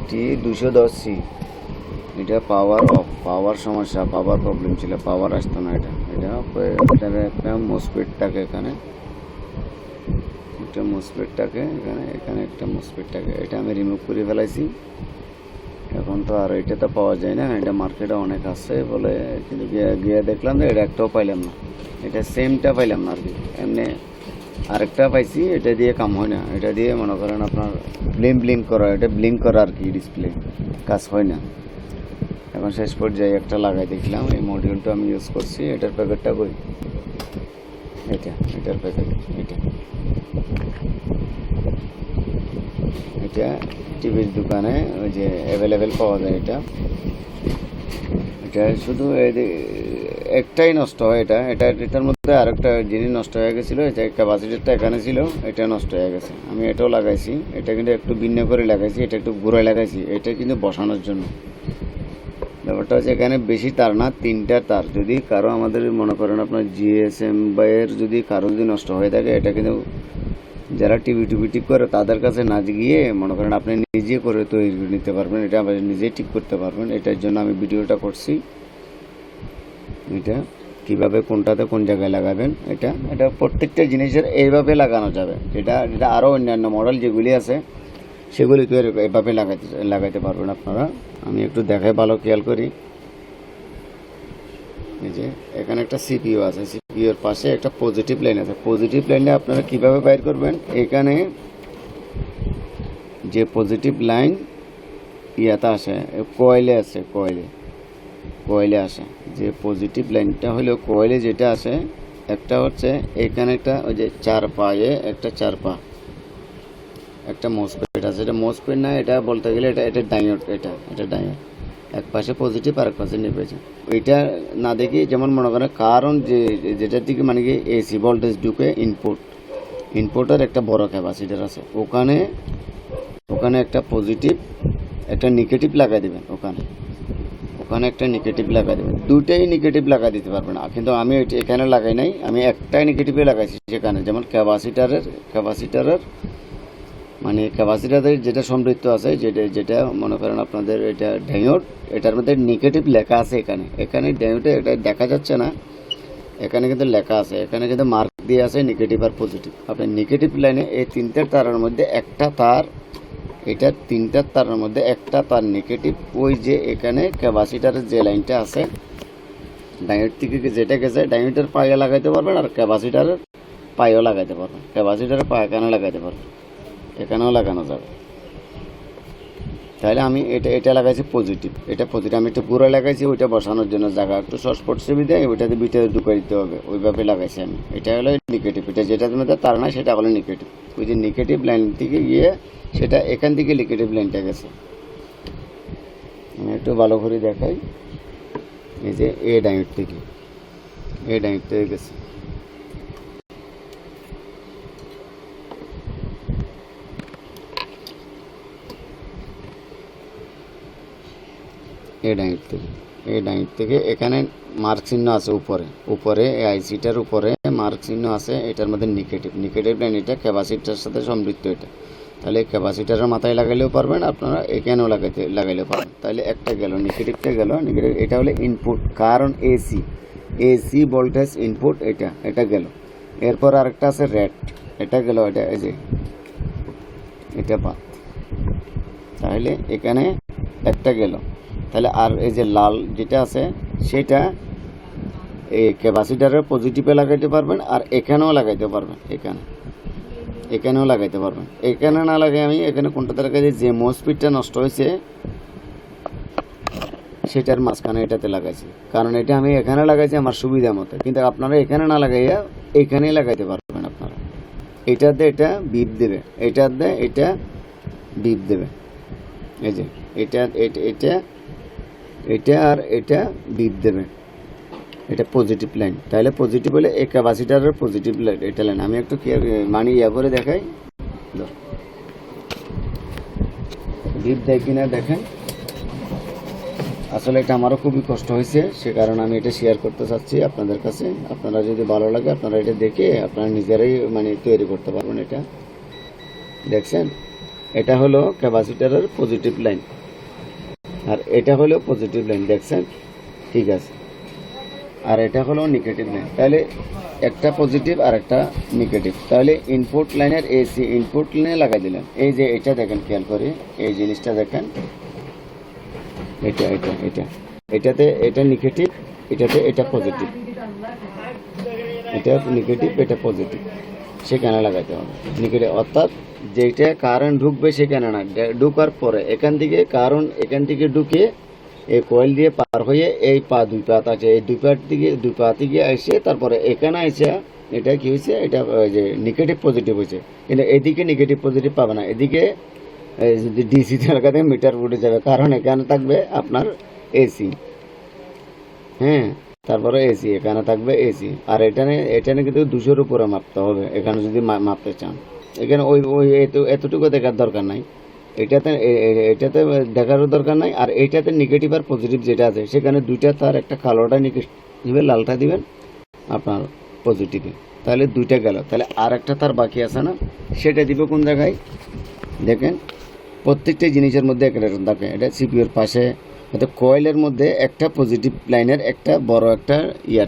T210C এটা power of, পাওয়ার সমস্যা, পাওয়ার problem ছিল, পাওয়ার আসতো না। এটার একটা মোসফেটটাকে এখানে একটা মোসফেটটাকে এখানে একটা মোসফেটটাকে এটা আমি রিমুভ করে ফেলাইছি। এখন তো আর এটা তো পাওয়া যায় না, এটা মার্কেটে অনেক আছে বলে, কিন্তু গিয়ে দেখলাম যে এটা একটাও পাইলাম না, এটা সেমটা পাইলাম না আর কি। এমনি আরেকটা পাইছি, এটা দিয়ে কাম হয় না, এটা দিয়ে মনে করেন আপনার ব্লিঙ্ক করা, এটা ব্লিঙ্ক করা আর কি, ডিসপ্লে কাজ হয় না। এখন শেষ পর্যায়ে একটা লাগাই দেখলাম, এই মডিউলটা আমি ইউজ করছি। এটার প্যাকেটটা কই, এটার প্যাকেট এটা টিভির দোকানে ওই যে অ্যাভেলেবেল পাওয়া যায়। এটা শুধু একটাই নষ্ট হয়, এটার মধ্যে আরেকটা জিনিস নষ্ট হয়ে গেছিলো, এটা ক্যাপাসিটারটা এখানে ছিল, এটা নষ্ট হয়ে গেছে। আমি এটাও লাগাইছি, এটা কিন্তু একটু ভিন্ন করে লাগাইছি, এটা একটু ঘুরে লাগাইছি, এটা কিন্তু বসানোর জন্য। ব্যাপারটা হচ্ছে এখানে বেশি তার না, 3টা তার। যদি কারো আমাদের মনে করেন আপনার জিএসএম বাইয়ের যদি কারো যদি নষ্ট হয়ে থাকে, এটা কিন্তু যারা টিভি ঠিক করে তাদের কাছে না গিয়ে মনে করেন আপনি নিজে করে তৈরি করে নিতে পারবেন, এটা আবার নিজেই ঠিক করতে পারবেন। এটার জন্য আমি ভিডিওটা করছি, এটা কিভাবে কোনটাতে কোন জায়গায় লাগাবেন। এটা প্রত্যেকটা জিনিসের এইভাবে লাগানো যাবে। এটা আরও অন্যান্য মডেল যেগুলি আছে সেগুলি তো এভাবে লাগাইতে পারবেন আপনারা। আমি একটু দেখাই, ভালো খেয়াল করি। এই যে এখানে একটা সিপিইউ আছে, সিপিইউর পাশে একটা পজিটিভ লাইন আছে। পজিটিভ লাইনে আপনারা কিভাবে বাইর করবেন, এখানে যে পজিটিভ লাইন ইয়াতে আসে, কয়েলে আছে, কয়েলে আসে। যে পজিটিভ লাইনটা হলো কয়েলে যেটা আসে, একটা হচ্ছে এখানে একটা ওই যে 4 পায়ে একটা 4 পা একটা মোসফেট আছে। এটা মোসফেট না, এটা বলতে গেলে এটা ডায়োড। এটা ডায়োড, এক পাশে পজিটিভ আর এক পাশে নেগেটিভ। ওইটা না দেখি, যেমন মনে করেন কারণ যেটার দিকে মানে কি এসি ভোল্টেজ ঢুকে ইনপুটের একটা বড় ক্যাপাসিটার আছে, ওখানে একটা পজিটিভ একটা নেগেটিভ লাগাই দেবেন। ওখানে একটা নেগেটিভ লাগাই দেবেন, দুটাই নেগেটিভ লাগাই দিতে পারবেন। কিন্তু আমি এখানে লাগাই নাই, আমি একটাই নেগেটিভে লাগাইছি সেখানে। যেমন ক্যাপাসিটারের মানে ক্যাপাসিটারের যেটা সমৃদ্ধ আছে, যেটা মনে করেন আপনাদের এটা ডায়োড, এটার মধ্যে নেগেটিভ লেখা আছে। এখানে ডায়োডে এটা দেখা যাচ্ছে না, এখানে কিন্তু লেখা আছে, এখানে কিন্তু মার্ক দিয়ে আছে নেগেটিভ আর পজিটিভ। আপনি নেগেটিভ লাইনে এই 3টে তারের মধ্যে একটা তার, এটা 3টা তারের মধ্যে একটা তার নেগেটিভ। ওই যে এখানে ক্যাপাসিটারের যে লাইনটা আছে, ডায়োড থেকে যেটা গেছে, ডায়োডের পায়ে লাগাইতে পারবেন আর ক্যাপাসিটারের পায়েও লাগাইতে পারবেন। ক্যাপাসিটারের পা এখানে লাগাইতে পারবেন, এখানেও লাগানো যাবে। তাহলে আমি এটা লাগাইছি পজিটিভ, আমি একটু ঘুরে লাগাইছি, ওইটা বসানোর জন্য জায়গা একটু শর্ট পড়ছে বিধায় ওইটাতে ভিতরে ঢুকাই দিতে হবে, ওইভাবে লাগাইছি আমি। এটা হলো নেগেটিভ, এটা যেটার মধ্যে তার না সেটা হলো নেগেটিভ। ওই যে নেগেটিভ লাইন থেকে গিয়ে সেটা এখান থেকে নেগেটিভ লাইনটা গেছে। আমি একটু ভালো করে দেখাই, এই যে এ ডায়োড থেকে গেছে। এই ডায়োড থেকে এখানে মার্ক চিহ্ন আছে, উপরে আইসিটার উপরে মার্ক চিহ্ন আছে। এটার মধ্যে নেগেটিভ লাইন, এটা ক্যাপাসিটারের সাথে সমৃদ্ধ। এটা তাহলে ক্যাপাসিটারের মাথায় লাগাইলেও পারবেন, আপনারা এখানেও লাগাইলেও পারবেন। তাহলে একটা গেল, নেগেটিভটা গেল। এটা হলো ইনপুট, কারণ এসি ভোল্টেজ ইনপুট, এটা গেল। এরপর আরেকটা আছে রেড, এটা গেল। এটা এই যে এটা বাদ, তাহলে এখানে একটা গেল। তাহলে আর এই যে লাল যেটা আছে সেটা এই ক্যাপাসিটারের পজিটিভে লাগাইতে পারবেন, আর এখানেও লাগাইতে পারবেন, এখানেও লাগাইতে পারবেন। এখানে না লাগাই আমি এখানে কোনটাতে লাগাই, যে মোসফেটটা নষ্ট হয়েছে সেটার মাঝখানে এটাতে লাগাইছি। কারণ এটা আমি এখানে লাগাইছি আমার সুবিধা মতো, কিন্তু আপনারা এখানে না লাগাইয়া এখানেই লাগাইতে পারবেন। আপনারা এটাতে এটা বিপ দেবে, এটাতে এটা বিপ দেবে। এই যে এটা আর এটা বিপ দেবে, এটা পজিটিভ লাইন। তাহলে পজিটিভ হলে এই ক্যাপাসিটারের পজিটিভ লাইন, এটা লাইন। আমি একটু মানে করে দেখাই, বিপ দেয় কিনা দেখেন। আসলে এটা আমারও খুবই কষ্ট হয়েছে, সে কারণে আমি এটা শেয়ার করতে চাচ্ছি আপনাদের কাছে। আপনারা যদি ভালো লাগে আপনারা এটা দেখে আপনারা নিজেরাই মানে তৈরি করতে পারবেন। এটা দেখছেন, এটা হলো ক্যাপাসিটারের পজিটিভ লাইন। আর এটা হলো পজিটিভ লাইন, দেখছেন? ঠিক আছে। আর এটা হলো নেগেটিভ লাইন। তাহলে একটা পজিটিভ আর একটা নেগেটিভ। তাহলে ইনপুট লাইনের এসি ইনপুট লাইনে লাগাই দিলেন। এই যে এটা দেখেন, খেয়াল করে এই জিনিসটা দেখেন, এটা এটা এটা এটাতে এটা নেগেটিভ, এটাতে এটা পজিটিভ, এটা নেগেটিভ, এটা পজিটিভ, সেখানে লাগাইতে হবে নেগেটিভ। অর্থাৎ যেটা কারেন্ট ঢুকবে সেখানে না, ঢুকার পরে এখান থেকে ঢুকে এই কয়েল দিয়ে পার হয়ে এই দুই পাত আছে, এই দুই পা থেকে এসে তারপরে এখানে এসে এটা কি হয়েছে, এটা যে নেগেটিভ পজিটিভ হয়েছে। কিন্তু এদিকে নেগেটিভ পজিটিভ পাবে না, এদিকে যদি ডিসিতে লাগাতে মিটার উঠে যাবে, কারণ এখানে থাকবে আপনার এসি। হ্যাঁ, তারপরে এসি, এখানে থাকবে এসি। আর এখানে কিন্তু 200-র উপরে মাপতে হবে এখানে যদি মাপতে চান। এখানে ওই এতটুকু দেখার দরকার নাই, এটাতে দেখারও দরকার নাই। আর এইটাতে নেগেটিভ আর পজিটিভ যেটা আছে সেখানে দুইটা তার, একটা কালোটা নেগেটিভ, লালটা দিবেন আপনার পজিটিভে, তাহলে দুইটা গেল। তাহলে আর একটা তার বাকি আছে না, সেটা দিবে কোন জায়গায় দেখেন। প্রত্যেকটা জিনিসের মধ্যে এরকম থাকে। এটা সিপিউর পাশে, হয়তো কয়েলের মধ্যে একটা পজিটিভ লাইনের একটা বড় একটা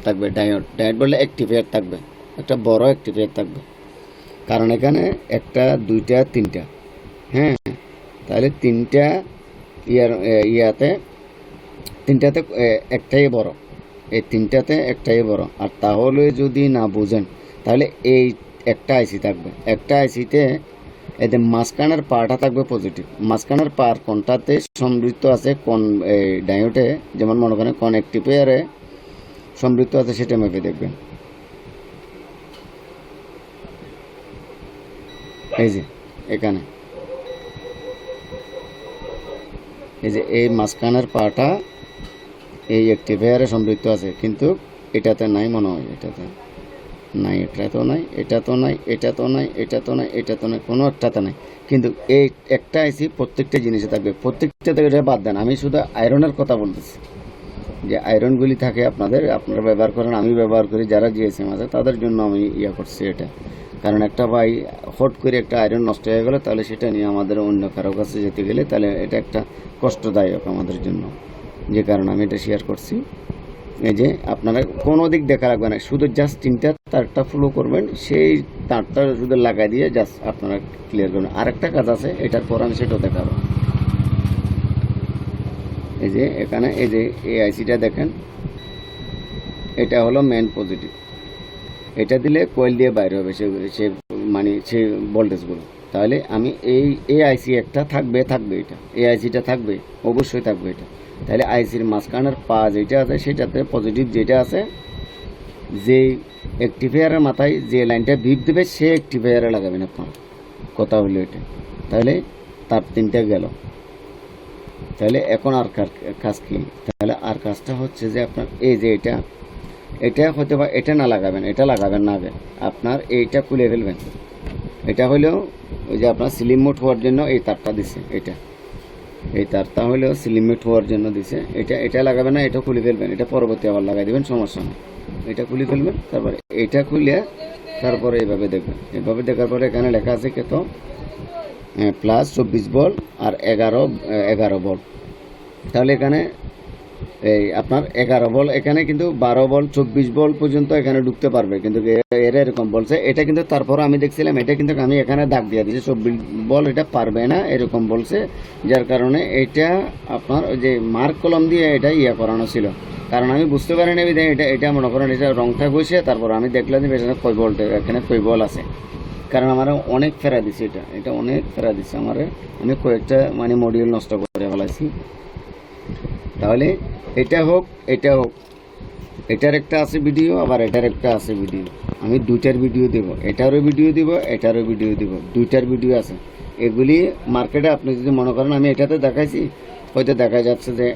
থাকবে, ডায়োড বললে অ্যাক্টিভেয়ার থাকবে, একটা বড় অ্যাক্টিভেয়ার থাকবে। কারণ এখানে একটা, দুইটা, তিনটা। হ্যাঁ, তাহলে তিনটাতে একটাই বড়, এই তিনটাতে একটাই বড়। আর তাহলে যদি না বুঝেন তাহলে এই একটা আইসি থাকবে, একটা আইসিতে এতে মাঝখানের পাটা থাকবে পজিটিভ। মাঝখানের পার কোনটাতে সমৃদ্ধ আছে, কোন ডায়োডে, যেমন মনে করেন কোন অ্যাক্টিভেয়ারে সমৃদ্ধ আছে সেটা মেপে দেখবেন। এই যে এখানে, এই যে এই মাঝখানের পাটা এই অ্যাক্টিভেয়ারে সমৃদ্ধ আছে, কিন্তু এটাতে নাই মনে হয়, এটাতে নাই, এটাতেও নাই, এটাতেও নাই, এটাতেও নাই, এটাতেও নাই, এটাতেও নাই, কোনো একটাতে নাই। কিন্তু এই একটা আইসি প্রত্যেকটা জিনিসে থাকবে, প্রত্যেকটা থেকে এটা বাদ দেন। আমি শুধু আয়রনের কথা বলতেছি, যে আয়রনগুলি থাকে আপনারা ব্যবহার করেন, আমি ব্যবহার করি, যারা জিএসএম আছে তাদের জন্য আমি করছি এটা। কারণ একটা ভাই হট করে একটা আয়রন নষ্ট হয়ে গেলে তাহলে সেটা নিয়ে আমাদের অন্য কারো কাছে যেতে গেলে তাহলে এটা একটা কষ্টদায়ক আমাদের জন্য, যে কারণে আমি এটা শেয়ার করছি। এই যে আপনারা কোনো দিক দেখা রাখবেন না, শুধু জাস্ট তিনটা তারটা ফলো করবেন, সেই তারটা শুধু লাগাই দিয়ে জাস্ট আপনারা ক্লিয়ার করবেন। আরেকটা কাজ আছে, এটার পর আমি সেটাও দেখাবো। এই যে এখানে এই যে এই আইসিটা দেখেন, এটা হলো মেন পজিটিভ। এটা দিলে কয়েল দিয়ে বাইরে হবে সেই ভোল্টেজগুলো। তাহলে আমি এই আইসি একটা থাকবে, এটা এই আইসিটা থাকবে, অবশ্যই থাকবে এটা। তাহলে আইসির মাঝখানের পা যেটা আছে সেটাতে পজিটিভ যেটা আছে, যে অ্যাক্টিভেয়ারের মাথায় যে লাইনটা ভিপ দেবে সে অ্যাক্টিভেয়ারে লাগাবেন আপনার, কথা হলো এটা। তাহলে তার তিনটা গেল। তাহলে এখন আর কাজ কি? তাহলে আর কাজটা হচ্ছে যে আপনার এই যে এটা হয়তো বা এটা না লাগাবেন, এটা লাগাবেন না, আগে আপনার এইটা খুলে ফেলবেন। এটা হলেও ওই যে আপনার স্লিম মোড হওয়ার জন্য এই তারটা দিছে, এই তারটা হলেও স্লিম মোড হওয়ার জন্য দিছে। এটা লাগাবেন না, এটা খুলে ফেলবেন, এটা পরবর্তী আবার লাগাই দেবেন, সমস্যা নেই। এটা খুলে ফেলবেন, তারপরে এটা খুলে তারপরে এইভাবে দেখবেন। এভাবে দেখার পরে এখানে লেখা আছে কত, প্লাস 24 ভোল্ট আর 11 ভোল্ট। তাহলে এখানে এই আপনার 11 ভোল্ট, এখানে কিন্তু 12 ভোল্ট 24 ভোল্ট পর্যন্ত এখানে ঢুকতে পারবে, কিন্তু এরা এরকম বলছে। এটা কিন্তু তারপর আমি দেখছিলাম, এটা কিন্তু আমি এখানে দাগ দিয়ে দিয়েছি 24 ভোল্ট এটা পারবে না, এরকম বলছে। যার কারণে এটা আপনার ওই যে মার্ক কলম দিয়ে এটা করানো ছিল। কারণ আমি বুঝতে পারিনি এটা মনে করেন এটা রংটা গেছে। তারপর আমি দেখলাম যে এখানে কয় ভোল্ট, এখানে কয় ভোল্ট আছে। কারণ আমার অনেক ফেরা দিছে, এটা অনেক ফেরা দিচ্ছে আমার, আমি কয়েকটা মডিউল নষ্ট করে ফেলাইছি। তাহলে এটা হোক, এটার একটা আছে ভিডিও, আবার এটার একটা আছে ভিডিও। আমি দুইটার ভিডিও দেব, এটারও ভিডিও দিব, এটারও ভিডিও দিব, দুইটার ভিডিও আছে। এগুলি মার্কেটে আপনি যদি মনে করেন আমি এটাতে দেখাইছি, হয়তো দেখা যাচ্ছে যে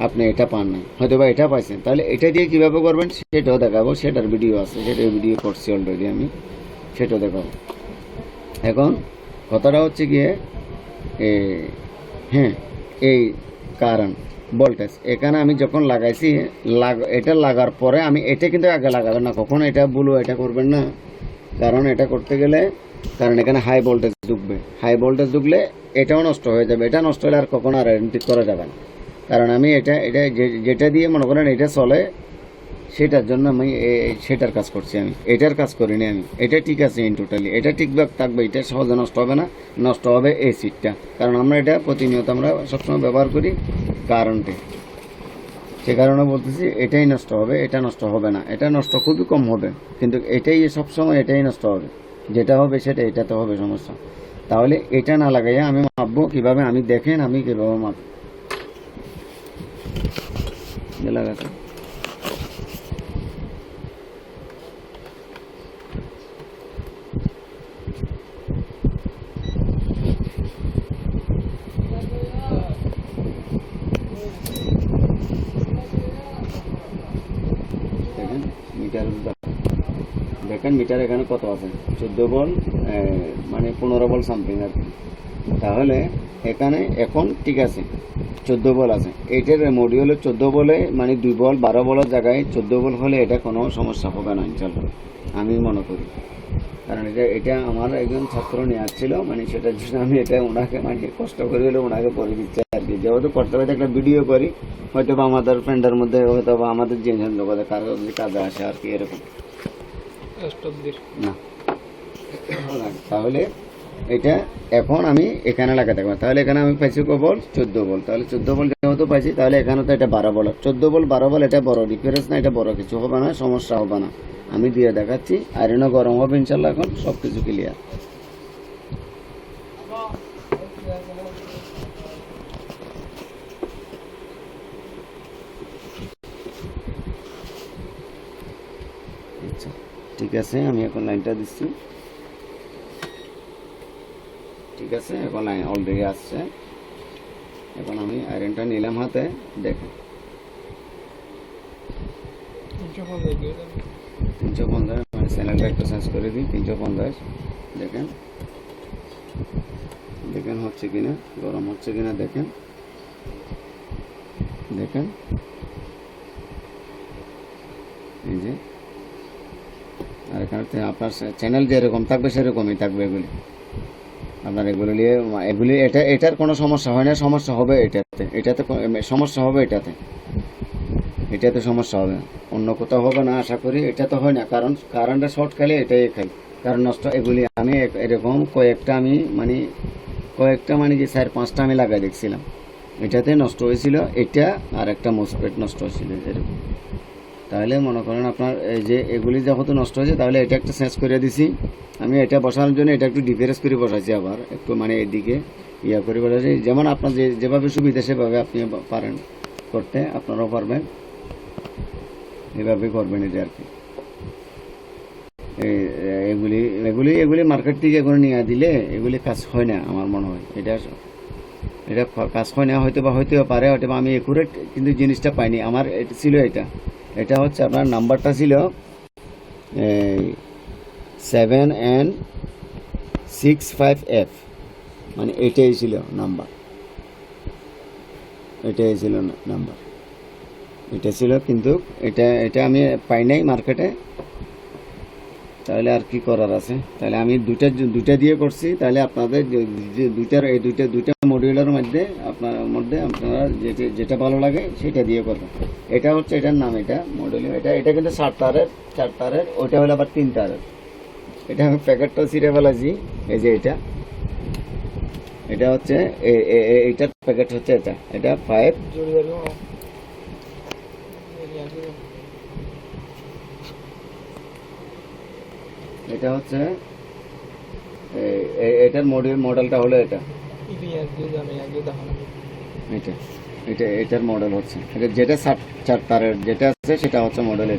আপনি এটা পান নাই, হয়তো বা এটা পাইছেন, তাহলে এটা দিয়ে কীভাবে করবেন সেটাও দেখাবো। সেটার ভিডিও আছে, সেটার ভিডিও করছি অলরেডি আমি, সেটাও দেখাবো। এখন কথাটা হচ্ছে গিয়ে হ্যাঁ, এই কারণ ভোল্টেজ এখানে আমি যখন লাগাইছি, এটা লাগার পরে আমি এটা কিন্তু আগে লাগাবেন না কখনো, এটা বলো এটা করবেন না। কারণ এটা করতে গেলে, কারণ এখানে হাই ভোল্টেজ ঢুকবে, হাই ভোল্টেজ ঢুকলে এটাও নষ্ট হয়ে যাবে। এটা নষ্ট হলে আর কখনো আর ঠিক করা যাবে না, কারণ আমি এটা এটা যেটা দিয়ে মনে করেন এটা চলে, সেটার জন্য আমি সেটার কাজ করছি, আমি এটার কাজ করিনি। আমি এটা ঠিক আছে ইন টোটালি, এটা ঠিকভাবে থাকবে, এটা সহজে নষ্ট হবে না। নষ্ট হবে এই সিটটা, কারণ আমরা এটা প্রতিনিয়ত আমরা সবসময় ব্যবহার করি কারেন্টে, সে কারণে বলতেছি এটাই নষ্ট হবে, এটা নষ্ট হবে না। এটা নষ্ট খুবই কম হবে, কিন্তু এটাই সবসময় এটাই নষ্ট হবে, যেটা হবে সেটা এটাতে হবে সমস্যা। তাহলে এটা না লাগাইয়া আমি মাপবো কীভাবে, আমি দেখেন আমি কীভাবে মাপ লাগাতে। দেখেন মিটার, দেখেন মিটার এখানে কত আছে, 14 বল, মানে 15 বল সামথিং আর কি। তাহলে এখানে এখন ঠিক আছে 14 বল আছে। এটার মডিউলে 14 বলে মানে 2 বল 12 বলের জায়গায় 14 বল হলে এটা কোনো সমস্যা হবে না ইনশাল্লাহ, আমি মনে করি। কারণ এটা আমার একজন ছাত্র নিয়ে আসছিল, মানে সেটার জন্য আমি এটা ওনাকে মানে কষ্ট করে হলে ওনাকে পরে দিচ্ছে আর কি। যেহেতু করতে হবে একটা ভিডিও করি, হয়তো বা আমাদের ফ্রেন্ডের মধ্যে, হয়তো বা আমাদের জিনিস জগতে কারো যদি কাজে আসে আর কি, এরকম না। তাহলে এটা এখন আমি এখানে লাগাতে পারবো। তাহলে এখানে আমি পাইছি বল 14 বল, তাহলে 14 বল যেহেতু পাইছি, তাহলে এখানে তো এটা 12 বল। 14 বল 12 বল এটা বড় ডিফারেন্স না, এটা বড় কিছু হবে না, সমস্যা হবে না। আমি দিয়ে দেখাচ্ছি, আয়রনও গরম হবে ইনশাল্লাহ, এখন সব কিছু ক্লিয়ার। আচ্ছা ঠিক আছে, আমি এখন লাইনটা দিচ্ছি। ঠিক আছে, এখন লাইন অলরেডি আসছে। এখন আমি আয়রনটা নিলাম হাতে, দেখেন 350, মানে চ্যানেলটা একটু চেঞ্জ করে দিই, 350। দেখেন দেখেন হচ্ছে কিনা, গরম হচ্ছে কিনা দেখেন, দেখেন এই যে। আর এখানে আপনার চ্যানেল যেরকম থাকবে সেরকমই থাকবে এগুলি, আপনার এগুলো নিয়ে এগুলি এটার কোনো সমস্যা হয় না। সমস্যা হবে এটাতে সমস্যা হবে, এটাতে সমস্যা হবে, অন্য কোথাও হবে না আশা করি। এটা তো হয় না, কারণ কারেন্টটা শর্ট খেলে এটাই খাই, কারণ নষ্ট। এগুলি আমি এরকম কয়েকটা মানে যে 4-5টা আমি লাগাই দেখছিলাম, এটাতে নষ্ট হয়েছিল, এটা আর একটা মোসপেট নষ্ট হয়েছিল এরকম। তাহলে মনে করেন আপনার এই যে এগুলি যেহেতু নষ্ট হয়েছে, তাহলে এটা একটা চেঞ্জ করে দিছি আমি। এটা বসানোর জন্য এটা একটু ডিফারেন্স করে বসাইছি, আবার একটু মানে এদিকে ইয়া করে বসাইছি। যেমন আপনার যেভাবে সুবিধা সেভাবে আপনি পারেন করতে, আপনারাও পারবেন, এভাবে করবেন এটা আর কি। এগুলি এগুলি এগুলি মার্কেট থেকে এগুলো নিয়ে দিলে এগুলি কাজ হয় না আমার মনে হয়। এটা কাজ হয় না, হয়তো বা হইতেও পারে, হয়তো বা আমি একুরেট কিন্তু জিনিসটা পাইনি। আমার এটা ছিল, এটা হচ্ছে আপনার নাম্বারটা ছিল 7N65F, মানে এটাই ছিল নাম্বার, এটাই ছিল নাম্বার, এটা ছিল। কিন্তু এটা আমি পাই নাই মার্কেটে। তাহলে আর কি করার আছে, তাহলে আমি দুইটা দিয়ে করছি। তাহলে আপনাদের এই দুইটা মডিউলের মধ্যে আপনারা যেটা ভালো লাগে সেটা দিয়ে করবেন। এটা হচ্ছে এটার নাম, এটা মডিউল, এটা কিন্তু 4 তারের, ওইটা হলো আবার 3 তারের। এটা আমি প্যাকেটটা ছিঁড়ে ফেলাইছি, এই যে এটা হচ্ছে এইটার প্যাকেট হচ্ছে এটা 5। এটা হচ্ছে এটার মডেলটা হলো এটার মডেল হচ্ছে যেটা 4 তারের যেটা আছে সেটা হচ্ছে মডেল।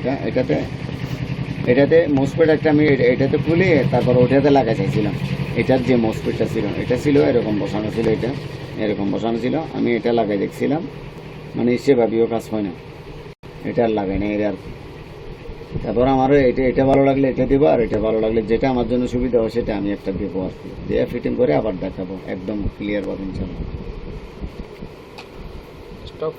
এটাতে মোসপেট একটা আমি এটাতে খুলে তারপর ওটাতে লাগাই চাইছিলাম। এটার যে মোসপেটটা ছিল এটা ছিল এরকম বসানো ছিল, এটা এরকম বসানো ছিল, আমি এটা লাগাই দেখছিলাম, মানে সেভাবেও কাজ হয় না, এটা আর লাগাই না এর আর। তারপর আমারও এটা ভালো লাগলে এটা দেবো, আর এটা ভালো লাগলে যেটা আমার জন্য সুবিধা হয় সেটা আমি একটা দেবো আর কি, দিয়ে ফিটিং করে আবার দেখাবো একদম ক্লিয়ার পাবেন। চলো স্টপ।